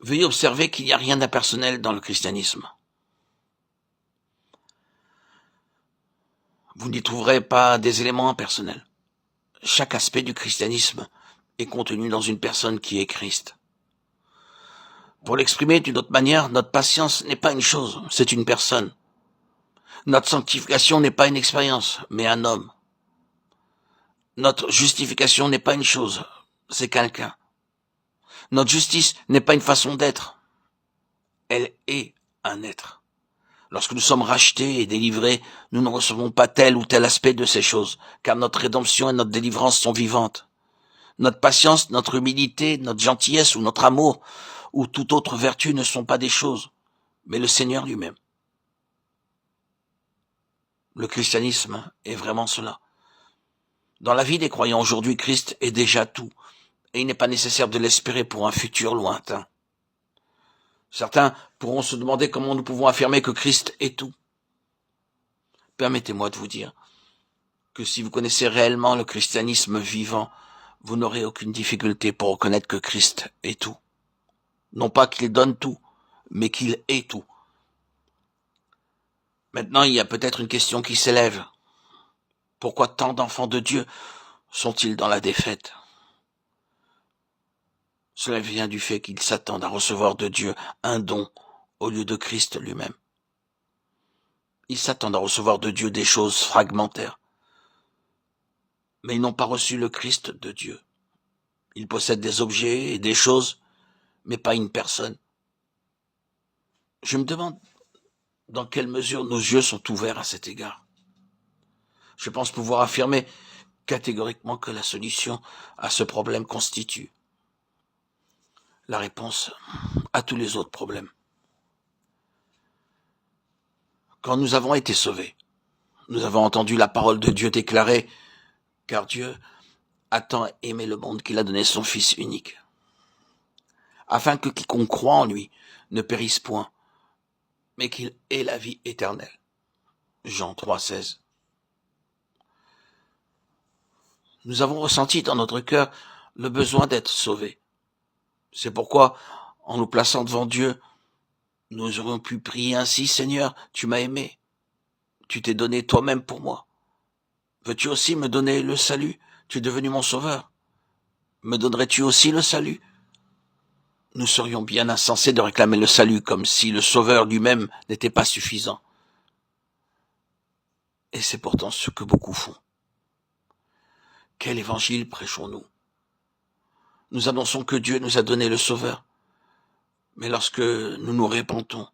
Veuillez observer qu'il n'y a rien d'impersonnel dans le christianisme. Vous n'y trouverez pas des éléments impersonnels. Chaque aspect du christianisme est contenu dans une personne qui est Christ. Pour l'exprimer d'une autre manière, notre patience n'est pas une chose, c'est une personne. Notre sanctification n'est pas une expérience, mais un homme. Notre justification n'est pas une chose, c'est quelqu'un. Notre justice n'est pas une façon d'être, elle est un être. Lorsque nous sommes rachetés et délivrés, nous ne recevons pas tel ou tel aspect de ces choses, car notre rédemption et notre délivrance sont vivantes. Notre patience, notre humilité, notre gentillesse ou notre amour ou toute autre vertu ne sont pas des choses, mais le Seigneur lui-même. Le christianisme est vraiment cela. Dans la vie des croyants aujourd'hui, Christ est déjà tout, et il n'est pas nécessaire de l'espérer pour un futur lointain. Certains pourront se demander comment nous pouvons affirmer que Christ est tout. Permettez-moi de vous dire que si vous connaissez réellement le christianisme vivant, vous n'aurez aucune difficulté pour reconnaître que Christ est tout. Non pas qu'il donne tout, mais qu'il est tout. Maintenant, il y a peut-être une question qui s'élève. Pourquoi tant d'enfants de Dieu sont-ils dans la défaite? Cela vient du fait qu'ils s'attendent à recevoir de Dieu un don au lieu de Christ lui-même. Ils s'attendent à recevoir de Dieu des choses fragmentaires. Mais ils n'ont pas reçu le Christ de Dieu. Ils possèdent des objets et des choses, mais pas une personne. Je me demande dans quelle mesure nos yeux sont ouverts à cet égard. Je pense pouvoir affirmer catégoriquement que la solution à ce problème constitue la réponse à tous les autres problèmes. Quand nous avons été sauvés, nous avons entendu la parole de Dieu déclarer, car Dieu a tant aimé le monde qu'il a donné son Fils unique, afin que quiconque croit en lui ne périsse point, mais qu'il ait la vie éternelle. Jean 3,16. Nous avons ressenti dans notre cœur le besoin d'être sauvés. C'est pourquoi, en nous plaçant devant Dieu, nous aurions pu prier ainsi, Seigneur, tu m'as aimé, tu t'es donné toi-même pour moi. Veux-tu aussi me donner le salut? Tu es devenu mon sauveur. Me donnerais-tu aussi le salut? Nous serions bien insensés de réclamer le salut comme si le sauveur lui-même n'était pas suffisant. Et c'est pourtant ce que beaucoup font. Quel évangile prêchons-nous? Nous annonçons que Dieu nous a donné le sauveur. Mais lorsque nous nous repentons,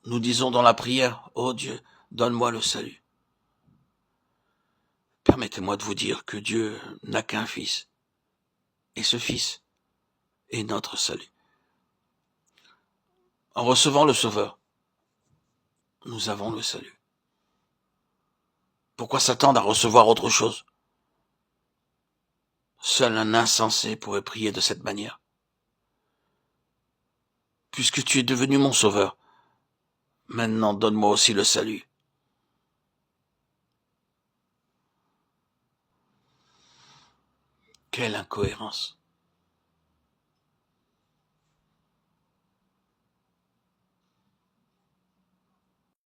nous disons dans la prière, « Oh Dieu, donne-moi le salut. » Permettez-moi de vous dire que Dieu n'a qu'un Fils. Et ce Fils est notre salut. En recevant le Sauveur, nous avons le salut. Pourquoi s'attendre à recevoir autre chose? Seul un insensé pourrait prier de cette manière. Puisque tu es devenu mon Sauveur, maintenant donne-moi aussi le salut. Quelle incohérence!